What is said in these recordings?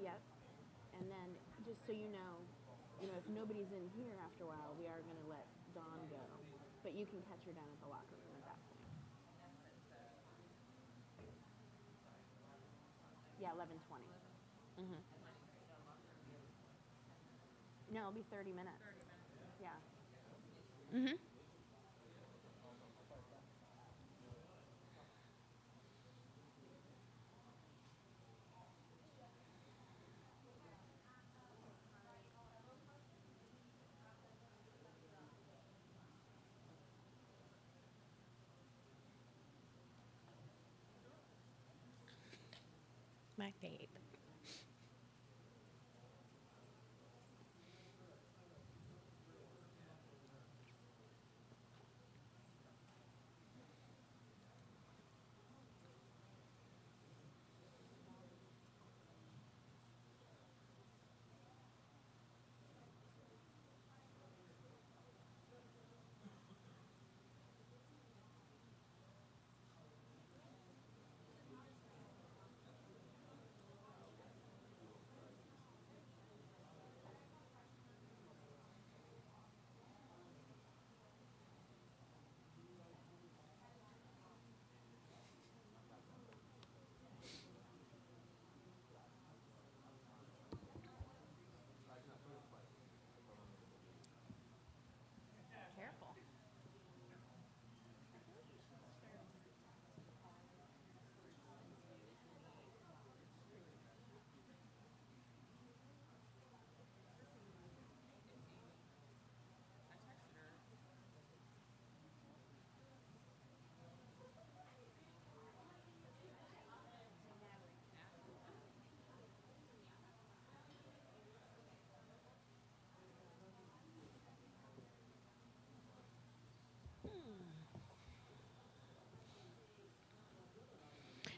Yep. And then, just so you know, if nobody's in here after a while, we are going to let Dawn go. But you can catch her down at the locker room at that point. Yeah, 11:20. Mhm. No, it'll be 30 minutes. Yeah. Mhm. Magnate. Careful.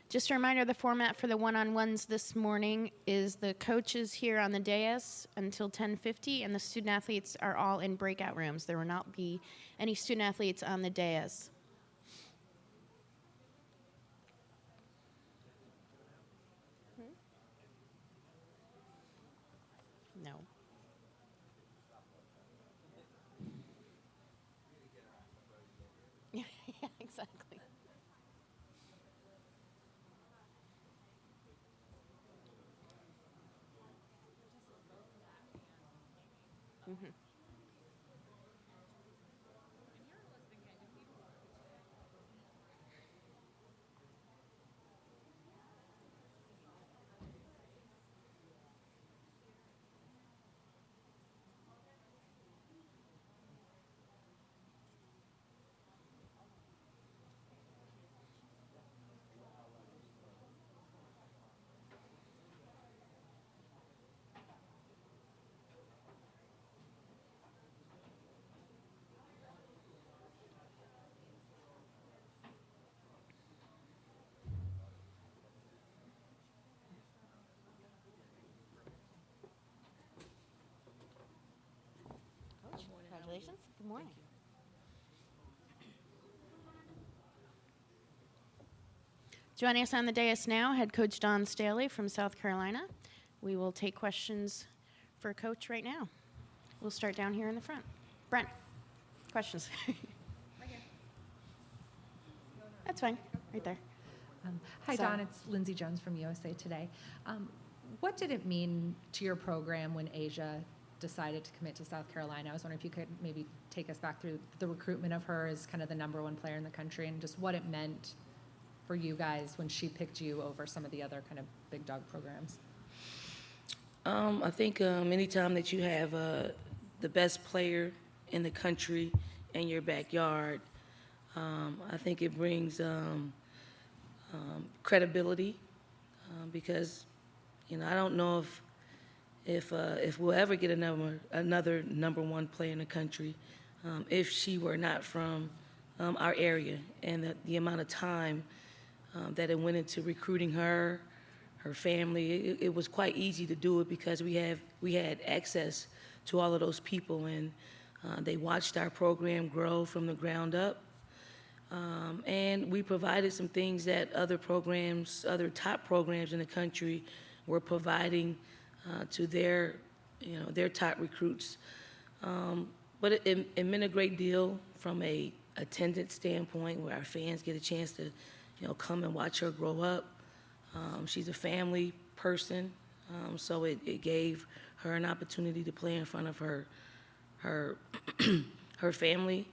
Just a reminder, the format for the one-on-ones this morning is the coaches here on the dais until 10:50, and the student athletes are all in breakout rooms. There will not be any student athletes on the dais. No. Yeah, exactly. Mhm. Coach, congratulations. Good morning. Joining us on the dais now, head coach Dawn Staley from South Carolina. We will take questions for Coach right now. We'll start down here in the front. Brent, questions? That's fine, right there. Hi, Sorry. Dawn. It's Lindsay Jones from USA Today. What did it mean to your program when Asia decided to commit to South Carolina? I was wondering if you could maybe take us back through the recruitment of her as kind of the #1 player in the country and just what it meant for you guys when she picked you over some of the other kind of big dog programs. I think anytime that you have the best player in the country in your backyard, I think it brings credibility because, you know, I don't know if we'll ever get another #1 player in the country if she were not from our area, and the amount of time that it went into recruiting her family. It was quite easy to do it because we had access to all of those people, and they watched our program grow from the ground up. And we provided some things that other top programs in the country we're providing to their, their top recruits. But it meant a great deal from a attendance standpoint, where our fans get a chance to, come and watch her grow up. She's a family person, so it gave her an opportunity to play in front of her her family.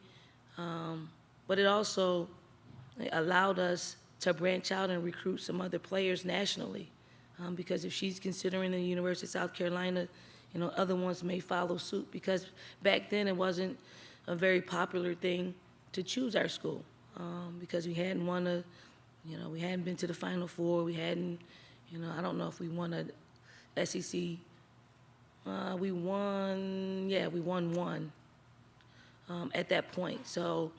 But it also allowed us to branch out and recruit some other players nationally. Because if she's considering the University of South Carolina, other ones may follow suit, because back then it wasn't a very popular thing to choose our school, because we hadn't won we hadn't been to the Final Four. We hadn't, I don't know if we won a SEC. We won one at that point. So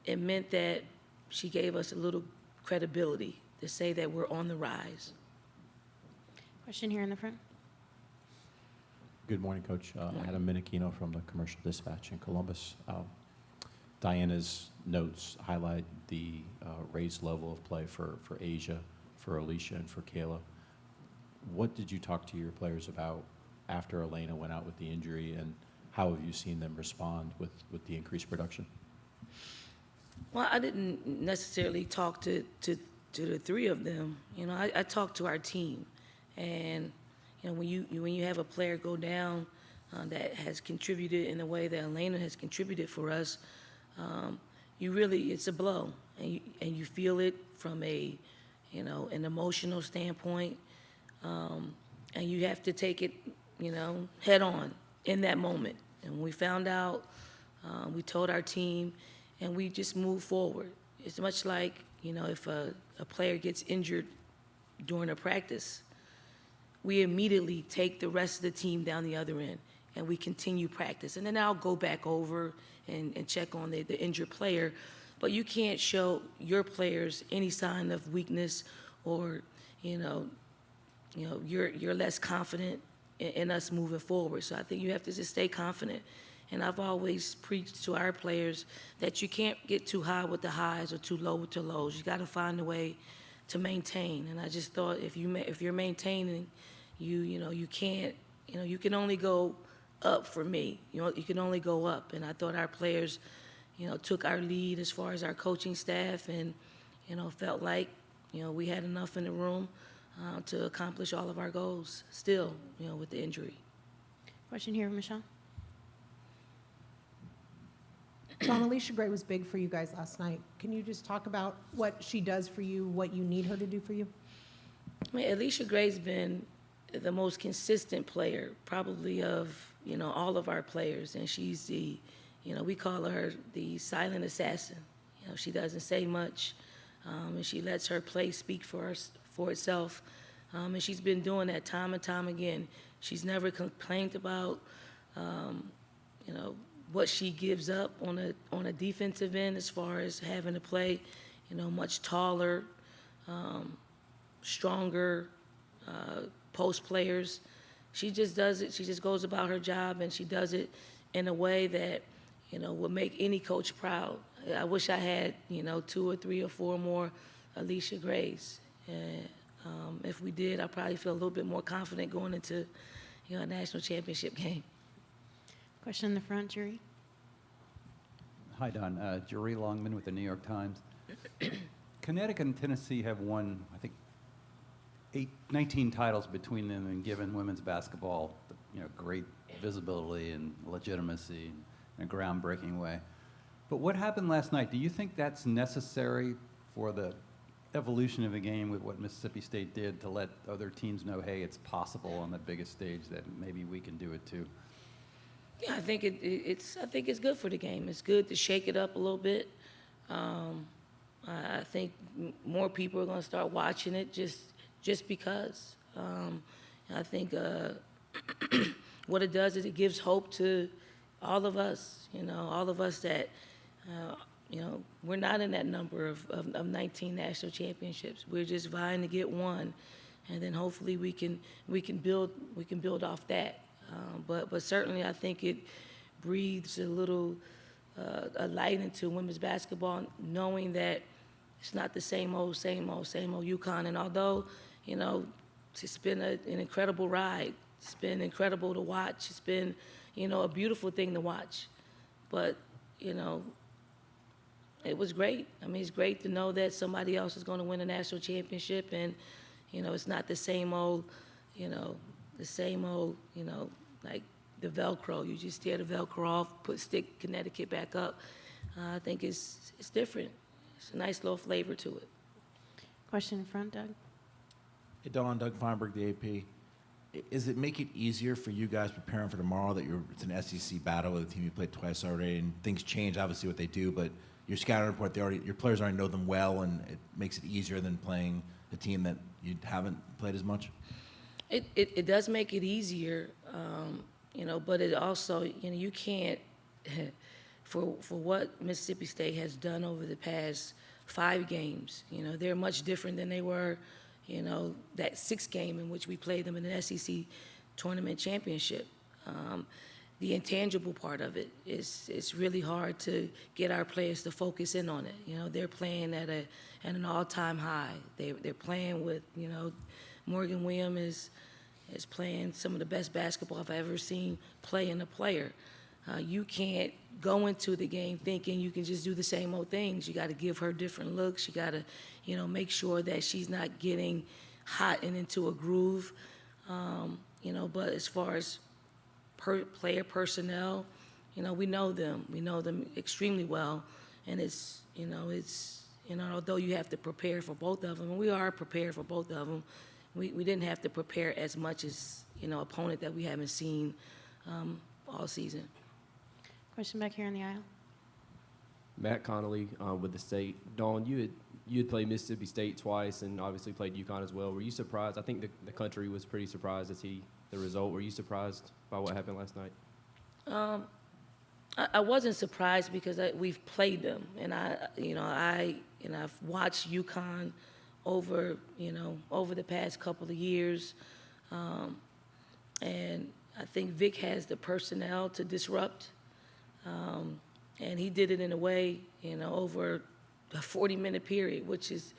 it meant that she gave us a little credibility to say that we're on the rise. Question here in the front. Good morning, Coach. Adam Minikino from the Commercial Dispatch in Columbus. Diana's notes highlight the raised level of play for Asia, for Alicia, and for Kayla. What did you talk to your players about after Elena went out with the injury, and how have you seen them respond with the increased production? Well, I didn't necessarily talk to the three of them. I talked to our team, and when you have a player go down that has contributed in the way that Elena has contributed for us, it's a blow, and you feel it from an emotional standpoint, and you have to take it, head on in that moment. And when we found out, we told our team, and we just moved forward. It's much like, if a player gets injured during a practice, we immediately take the rest of the team down the other end, and we continue practice. And then I'll go back over and check on the injured player. But you can't show your players any sign of weakness, or, you're less confident in us moving forward. So I think you have to just stay confident. And I've always preached to our players that you can't get too high with the highs or too low with the lows. You got to find a way to maintain. And I just thought if you're maintaining, you can't, you can only go up for me. You can only go up. And I thought our players, took our lead as far as our coaching staff, and, felt like, we had enough in the room to accomplish all of our goals still, with the injury. Question here, Michelle. John, Alicia Gray was big for you guys last night. Can you just talk about what she does for you, what you need her to do for you? I mean, Alicia Gray's been the most consistent player, probably of, all of our players. And she's the, we call her the silent assassin. She doesn't say much, and she lets her play speak for itself. And she's been doing that time and time again. She's never complained about, what she gives up on a defensive end, as far as having to play, much taller, stronger post players. She just does it. She just goes about her job, and she does it in a way that, would make any coach proud. I wish I had, 2 or 3 or 4 more Alicia Grays. And if we did, I'd probably feel a little bit more confident going into, a national championship game. Question in the front, Jury. Hi, Don. Jerry Longman with the New York Times. Connecticut and Tennessee have won, I think, 19 titles between them, and given women's basketball, great visibility and legitimacy in a groundbreaking way. But what happened last night? Do you think that's necessary for the evolution of the game, with what Mississippi State did, to let other teams know, hey, it's possible on the biggest stage, that maybe we can do it too? Yeah, I think it's good for the game. It's good to shake it up a little bit. I think more people are going to start watching it just because. I think what it does is it gives hope to all of us. All of us that we're not in that number of 19 national championships. We're just vying to get one, and then hopefully we can build off that. But certainly I think it breathes a little a light into women's basketball, knowing that it's not the same old UConn. And although, it's been an incredible ride. It's been incredible to watch. It's been, a beautiful thing to watch. But, it was great. I mean, it's great to know that somebody else is going to win a national championship, and, it's not the same old, like the Velcro. You just tear the Velcro off, stick Connecticut back up. I think it's different. It's a nice little flavor to it. Question in front, Doug. Hey, Dawn, Doug Feinberg, the AP. Is it make it easier for you guys preparing for tomorrow that it's an SEC battle with a team you played twice already, and things change, obviously, what they do, but your scouting report, your players already know them well, and it makes it easier than playing a team that you haven't played as much? It does make it easier, but it also, you can't, for what Mississippi State has done over the past 5 games, they're much different than they were, that 6th game in which we played them in an SEC tournament championship. The intangible part of it is it's really hard to get our players to focus in on it. They're playing at an all-time high. They're playing with, Morgan Williams is playing some of the best basketball I've ever seen play in a player. You can't go into the game thinking you can just do the same old things. You got to give her different looks. You got to, make sure that she's not getting hot and into a groove. But as far as player personnel, we know them. We know them extremely well. And it's although you have to prepare for both of them, and we are prepared for both of them, we didn't have to prepare as much as, opponent that we haven't seen all season. Question back here in the aisle. Matt Connolly with the state. Dawn, you had played Mississippi State twice and obviously played UConn as well. Were you surprised? I think the country was pretty surprised to see the result. Were you surprised by what happened last night? I wasn't surprised because we've played them, and I've watched UConn over the past couple of years, and I think Vic has the personnel to disrupt, and he did it in a way, over a 40-minute period, which is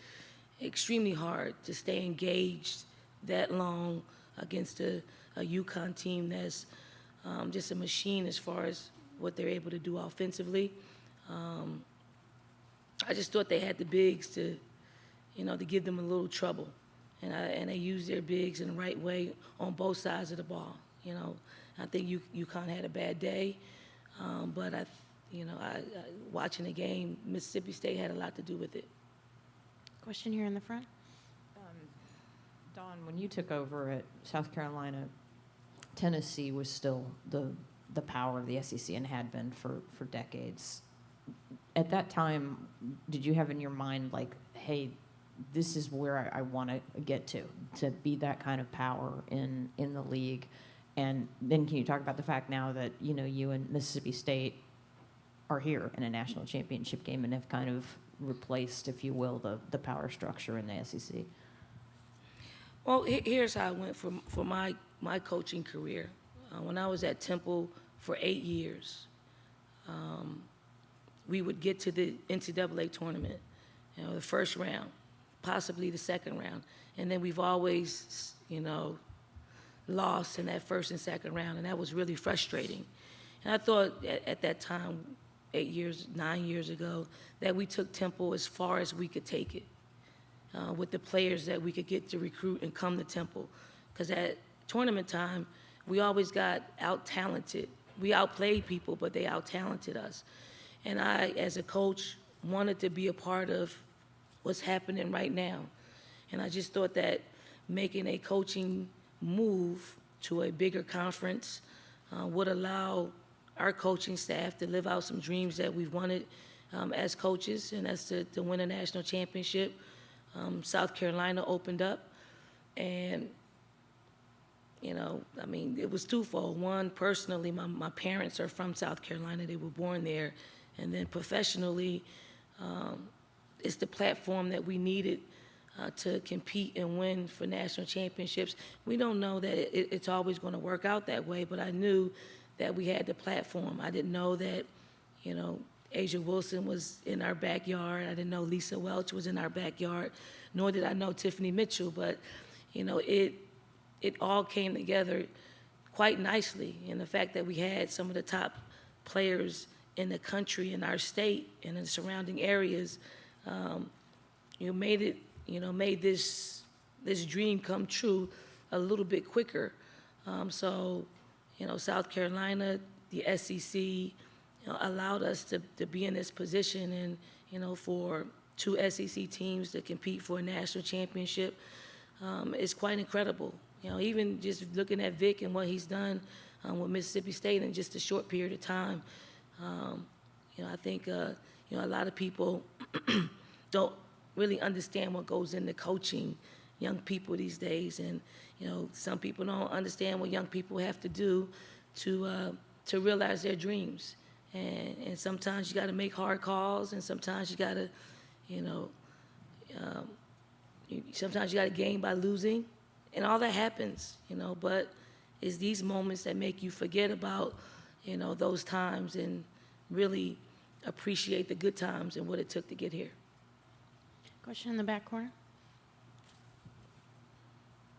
extremely hard to stay engaged that long against a UConn team that's just a machine as far as what they're able to do offensively. I just thought they had the bigs to give them a little trouble, and they used their bigs in the right way on both sides of the ball. I think UConn had a bad day, but watching the game, Mississippi State had a lot to do with it. Question here in the front. Dawn, when you took over at South Carolina, Tennessee was still the power of the SEC and had been for decades. At that time, did you have in your mind, like, hey, this is where I want to get to be that kind of power in the league? And then can you talk about the fact now that, you and Mississippi State are here in a national championship game and have kind of replaced, if you will, the power structure in the SEC? Well, here's how I went for my coaching career. When I was at Temple for 8 years, we would get to the NCAA tournament, the first round, possibly the second round, and then we've always, lost in that first and second round, and that was really frustrating. And I thought at that time, 9 years ago, that we took Temple as far as we could take it with the players that we could get to recruit and come to Temple. Because at tournament time, we always got out-talented. We outplayed people, but they out-talented us. And I, as a coach, wanted to be a part of what's happening right now. And I just thought that making a coaching move to a bigger conference would allow our coaching staff to live out some dreams that we've wanted as coaches, and that's to win a national championship. South Carolina opened up, and it was twofold. One, personally, my parents are from South Carolina. They were born there. And then professionally, it's the platform that we needed to compete and win for national championships. We don't know that it's always going to work out that way, but I knew that we had the platform. I didn't know that, Asia Wilson was in our backyard. I didn't know Lisa Welch was in our backyard, nor did I know Tiffany Mitchell. But, it all came together quite nicely. And the fact that we had some of the top players in the country, in our state, and in the surrounding areas, made this dream come true a little bit quicker. So, South Carolina, the SEC, allowed us to be in this position, and for two SEC teams to compete for a national championship is quite incredible. Even just looking at Vic and what he's done with Mississippi State in just a short period of time, I think a lot of people don't really understand what goes into coaching young people these days, and some people don't understand what young people have to do to realize their dreams. And sometimes you got to make hard calls, and sometimes you got to, sometimes you got to gain by losing, and all that happens, But it's these moments that make you forget about, those times and really appreciate the good times and what it took to get here. Question in the back corner.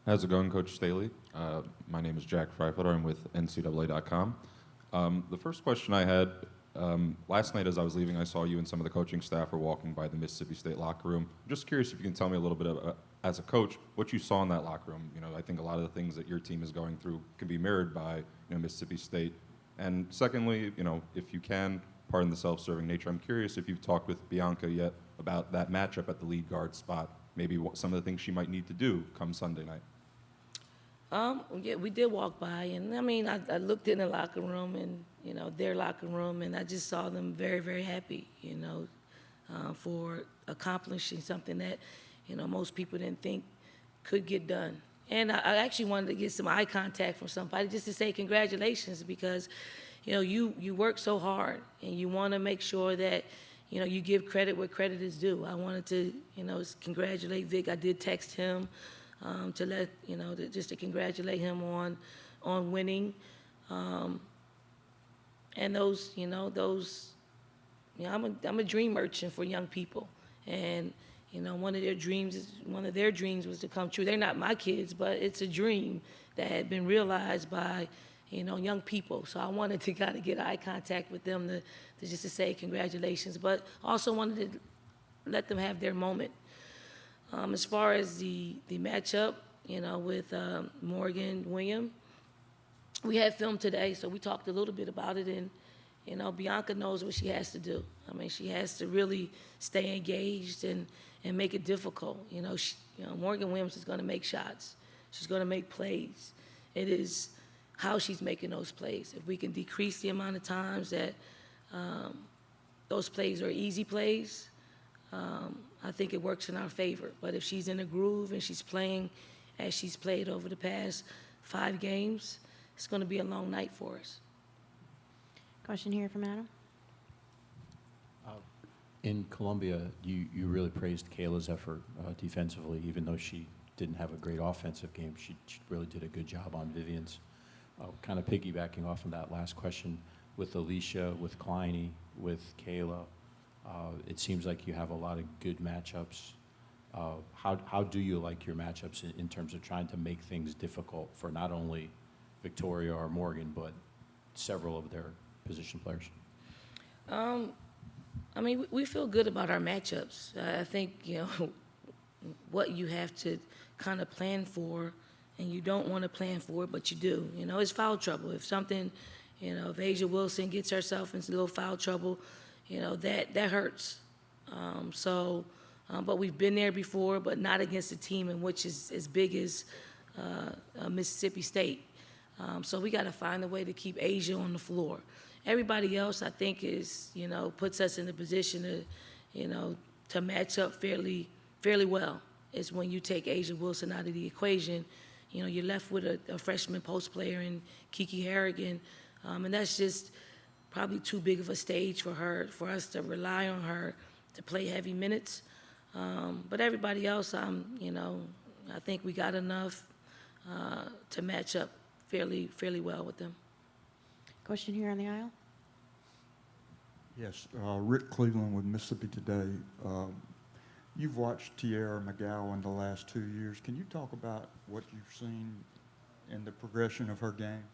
How's it going, Coach Staley? My name is Jack Freiflutter. I'm with NCAA.com. The first question I had, last night as I was leaving, I saw you and some of the coaching staff were walking by the Mississippi State locker room. I'm just curious if you can tell me a little bit about, as a coach, what you saw in that locker room. I think a lot of the things that your team is going through can be mirrored by Mississippi State. And secondly, if you can, pardon the self-serving nature, I'm curious if you've talked with Bianca yet about that matchup at the lead guard spot, maybe what some of the things she might need to do come Sunday night. Yeah, we did walk by, and I looked in the locker room and, their locker room, and I just saw them very, very happy, for accomplishing something that, most people didn't think could get done. And I actually wanted to get some eye contact from somebody just to say congratulations, because, you work so hard, and you want to make sure that, you give credit where credit is due. I wanted to, congratulate Vic. I did text him to let, just to congratulate him on winning. And those, I'm a dream merchant for young people. And, one of their dreams was to come true. They're not my kids, but it's a dream that had been realized by, young people. So I wanted to kind of get eye contact with them to just to say congratulations, but also wanted to let them have their moment. As far as the matchup, with Morgan William, we had film today, so we talked a little bit about it, and, Bianca knows what she has to do. She has to really stay engaged and make it difficult. Morgan Williams is going to make shots. She's going to make plays. It is how she's making those plays. If we can decrease the amount of times that those plays are easy plays, I think it works in our favor. But if she's in a groove and she's playing as she's played over the past 5 games, it's going to be a long night for us. Question here from Adam. In Columbia, you really praised Kayla's effort defensively, even though she didn't have a great offensive game. She really did a good job on Vivian's. Kind of piggybacking off of that last question, with Alicia, with Kleine, with Kayla, it seems like you have a lot of good matchups. How do you like your matchups in terms of trying to make things difficult for not only Victoria or Morgan, but several of their position players? We feel good about our matchups. I think, what you have to kind of plan for, and you don't want to plan for it, but you do. It's foul trouble. If something, if A'ja Wilson gets herself into a little foul trouble, that hurts. But we've been there before, but not against a team in which is as big as Mississippi State. So we got to find a way to keep A'ja on the floor. Everybody else, I think, is, puts us in a position to, to match up fairly well. It's when you take A'ja Wilson out of the equation, you're left with a freshman post player in Kiki Harrigan, and that's just probably too big of a stage for us to rely on her to play heavy minutes. But everybody else, I think we got enough to match up fairly well with them. Question here on the aisle. Yes, Rick Cleveland with Mississippi Today. You've watched Tierra McGowan the last 2 years. Can you talk about what you've seen in the progression of her game?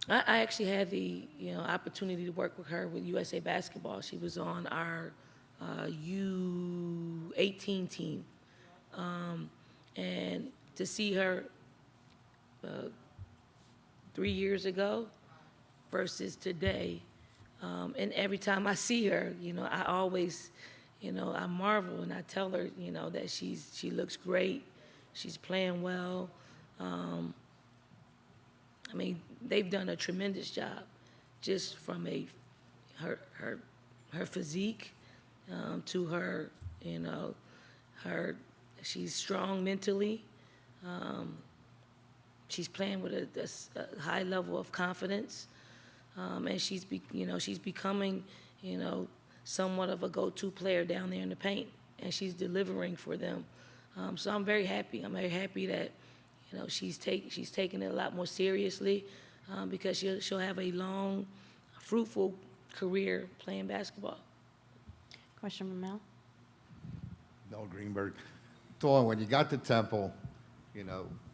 I actually had the opportunity to work with her with USA Basketball. She was on our U18 team, and to see her 3 years ago versus today, and every time I see her, I always, I marvel and I tell her, that she looks great, she's playing well. I mean, they've done a tremendous job, just from her physique to her, she's strong mentally. She's playing with a high level of confidence, and she's becoming, somewhat of a go-to player down there in the paint, and she's delivering for them. So I'm very happy. I'm very happy that she's taking it a lot more seriously, because she'll have a long, fruitful career playing basketball. Question from Mel. Mel Greenberg. Dawn, when you got to Temple,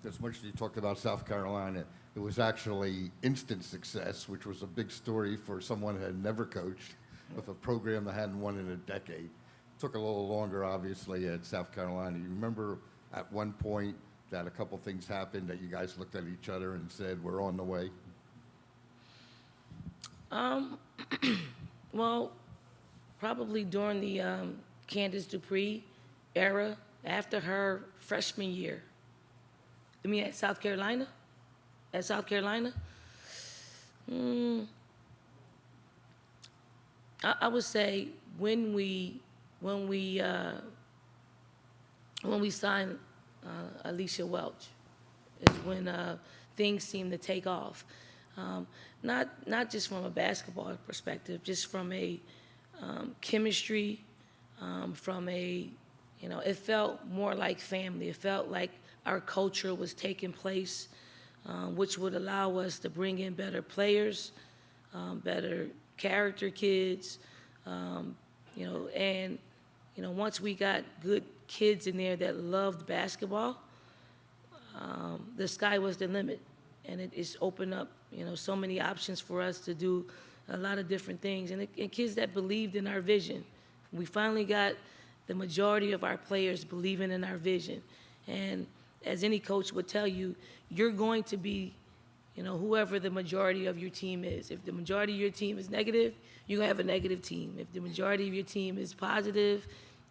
as much as you talked about South Carolina, it was actually instant success, which was a big story for someone who had never coached with a program that hadn't won in a decade. Took a little longer, obviously, at South Carolina. You remember at one point that a couple things happened that you guys looked at each other and said, we're on the way? Well, probably during the Candace Dupree era, after her freshman year. I mean, at South Carolina? At South Carolina? I would say when we signed Alicia Welch is when things seemed to take off. Not just from a basketball perspective, just from a chemistry, from a, it felt more like family. It felt like our culture was taking place, which would allow us to bring in better players, better character kids, and, once we got good kids in there that loved basketball, the sky was the limit. And it's opened up, so many options for us to do a lot of different things. And kids that believed in our vision. We finally got the majority of our players believing in our vision. And as any coach would tell you, you're going to be, whoever the majority of your team is. If the majority of your team is negative, you're going to have a negative team. If the majority of your team is positive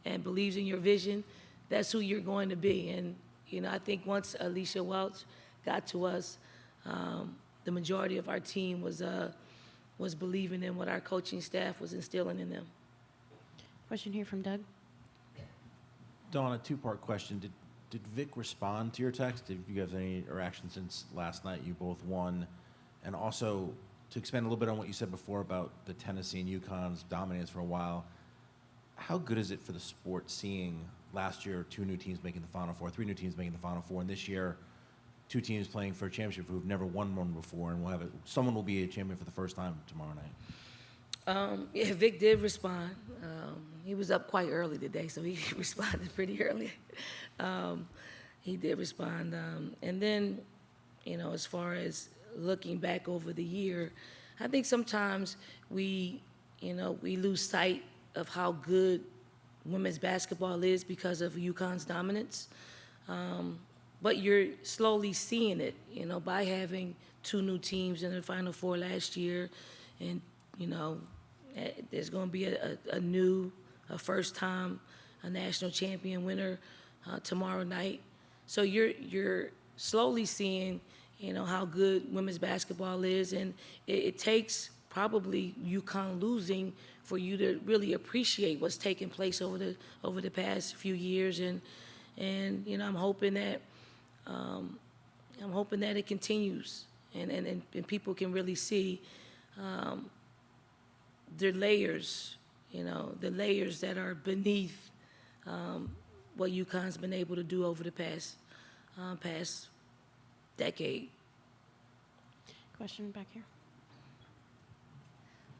and believes in your vision, that's who you're going to be. And, I think once Alicia Welch got to us, the majority of our team was believing in what our coaching staff was instilling in them. Question here from Doug. Dawn, a two-part question. Did Vic respond to your text? Did you have any interaction since last night you both won? And also, to expand a little bit on what you said before about the Tennessee and UConn's dominance for a while, how good is it for the sport seeing last year 2 new teams making the Final Four, 3 new teams making the Final Four, and this year 2 teams playing for a championship who've never won one before, and someone will be a champion for the first time tomorrow night? Yeah, Vic did respond. He was up quite early today, so he responded pretty early. He did respond. And then, as far as looking back over the year, I think sometimes we lose sight of how good women's basketball is because of UConn's dominance. But you're slowly seeing it, by having 2 new teams in the Final Four last year. And, there's going to be a first-time, a national champion winner tomorrow night. So you're slowly seeing, how good women's basketball is. And it takes probably UConn losing for you to really appreciate what's taking place over the past few years. And I'm hoping that it continues and people can really see the layers, the layers that are beneath what UConn's been able to do over the past decade. Question back here.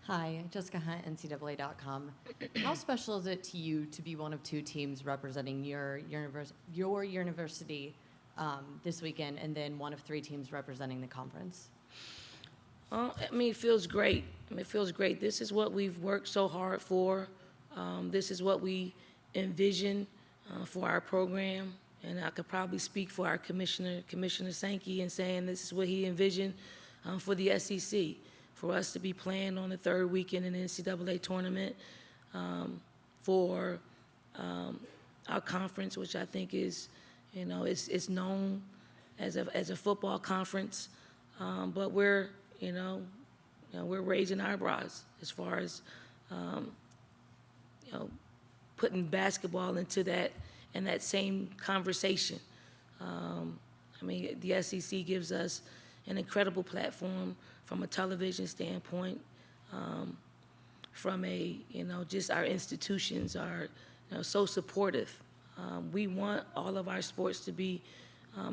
Hi, Jessica Hunt, NCAA.com. How special is it to you to be one of 2 teams representing your university this weekend, and then one of 3 teams representing the conference? I mean, it feels great. I mean, it feels great. This is what we've worked so hard for. This is what we envision for our program. And I could probably speak for our commissioner, Commissioner Sankey, in saying this is what he envisioned for the SEC, for us to be playing on the 3rd weekend in the NCAA tournament, for our conference, which I think is, you know, it's known as a football conference, but we're, you know, we're raising eyebrows as far as, you know, putting basketball into that and that same conversation. I mean, the SEC gives us an incredible platform from a television standpoint, from a, you know, just our institutions are, you know, so supportive. We want all of our sports to be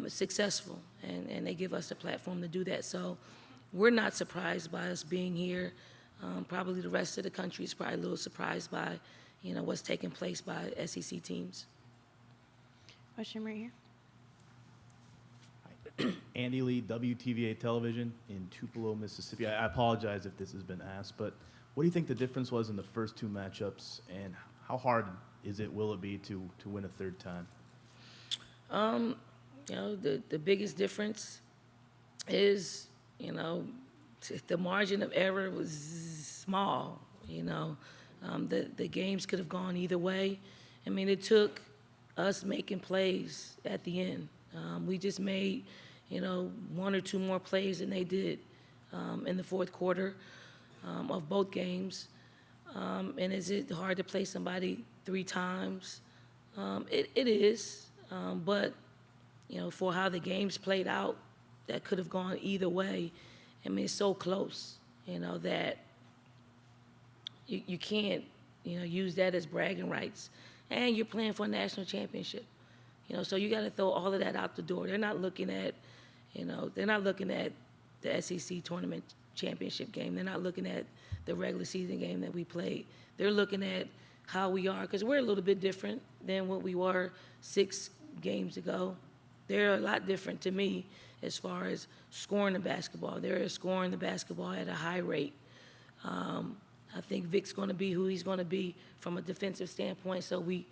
successful, and they give us a platform to do that. So we're not surprised by us being here. Probably the rest of the country is probably a little surprised by, you know, what's taking place by SEC teams. Question right here. Andy Lee, WTVA Television in Tupelo, Mississippi. I apologize if this has been asked, but what do you think the difference was in the first 2 matchups, and how hard will it be to win a 3rd time? You know, the biggest difference is, you know, the margin of error was small. You know, the games could have gone either way. I mean, it took us making plays at the end. We just made, you know, 1 or 2 more plays than they did in the 4th quarter of both games. And is it hard to play somebody 3 times? It is, but, you know, for how the games played out, that could have gone either way. I mean, it's so close, you know, that you can't, you know, use that as bragging rights. And you're playing for a national championship, you know, so you got to throw all of that out the door. They're not looking at, you know, they're not looking at the SEC tournament championship game. They're not looking at the regular season game that we played. They're looking at how we are, because we're a little bit different than what we were 6 games ago. They're a lot different to me as far as scoring the basketball. They're scoring the basketball at a high rate. I think Vic's going to be who he's going to be from a defensive standpoint, so we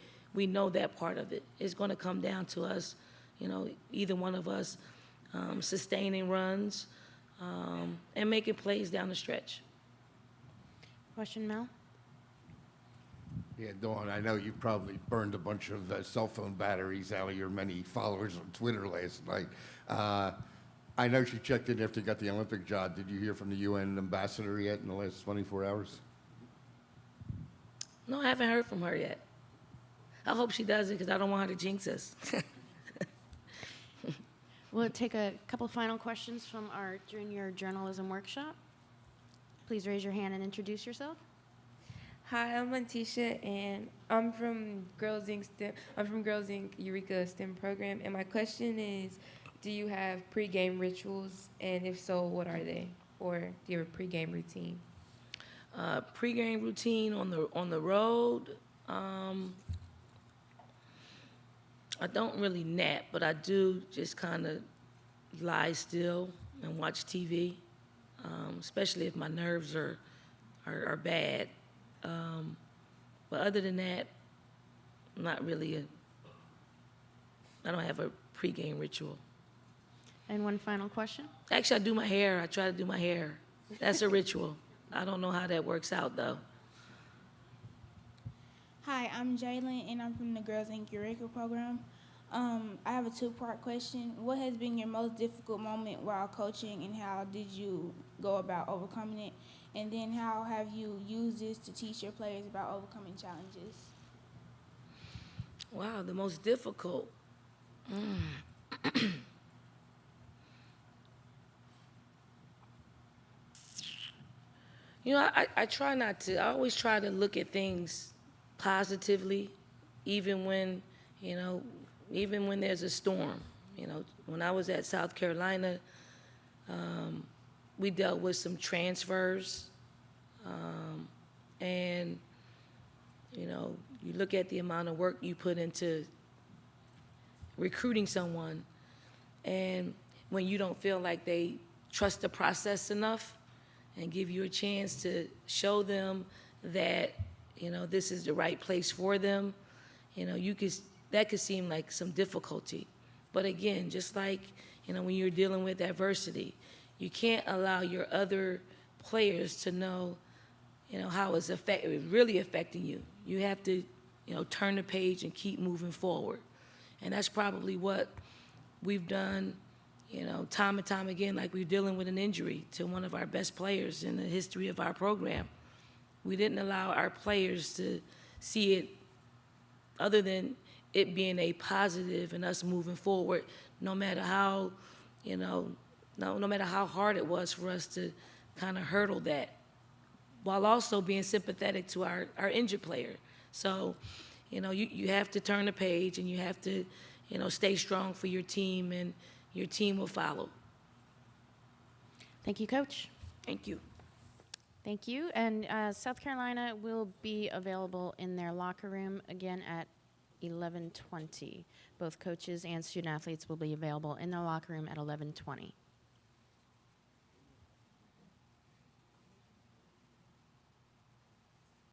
know that part of it. It's going to come down to us, you know, either one of us sustaining runs and making plays down the stretch. Question, Mel? Yeah, Dawn, I know you probably burned a bunch of cell phone batteries out of your many followers on Twitter last night. I know she checked in after you got the Olympic job. Did you hear from the UN ambassador yet in the last 24 hours? No, I haven't heard from her yet. I hope she doesn't, because I don't want her to jinx us. We'll take a couple final questions from our junior journalism workshop. Please raise your hand and introduce yourself. Hi, I'm Lantisha, and I'm from Girls Inc. STEM. I'm from Girls Inc. Eureka STEM program, and my question is, do you have pregame rituals, and if so, what are they? Or do you have a pregame routine? Pre-game routine on the road. I don't really nap, but I do just kind of lie still and watch TV, especially if my nerves are bad. But other than that, not really I don't have a pre-game ritual. And one final question. Actually, I do my hair. I try to do my hair. That's a ritual. I don't know how that works out, though. Hi, I'm Jalen, and I'm from the Girls Inc. Eureka program. I have a 2-part question. What has been your most difficult moment while coaching, and how did you go about overcoming it? And then how have you used this to teach your players about overcoming challenges? Wow, the most difficult. You know, I try not to. I always try to look at things positively, even when, you know, even when there's a storm. You know, when I was at South Carolina, we dealt with some transfers, and, you know, you look at the amount of work you put into recruiting someone, And when you don't feel like they trust the process enough and give you a chance to show them that, this is the right place for them, that could seem like some difficulty. But again, just like, when you're dealing with adversity, you can't allow your other players to know, how it's really affecting you. You have to, turn the page and keep moving forward. And that's probably what we've done, time and time again, like we're dealing with an injury to one of our best players in the history of our program. We didn't allow our players to see it other than it being a positive and us moving forward, no matter how, no matter how hard it was for us to kind of hurdle that, while also being sympathetic to our injured player. So, you have to turn the page and you have to, stay strong for your team, and your team will follow. Thank you, Coach. Thank you. Thank you. And South Carolina will be available in their locker room again at 11:20. Both coaches and student athletes will be available in their locker room at 11:20.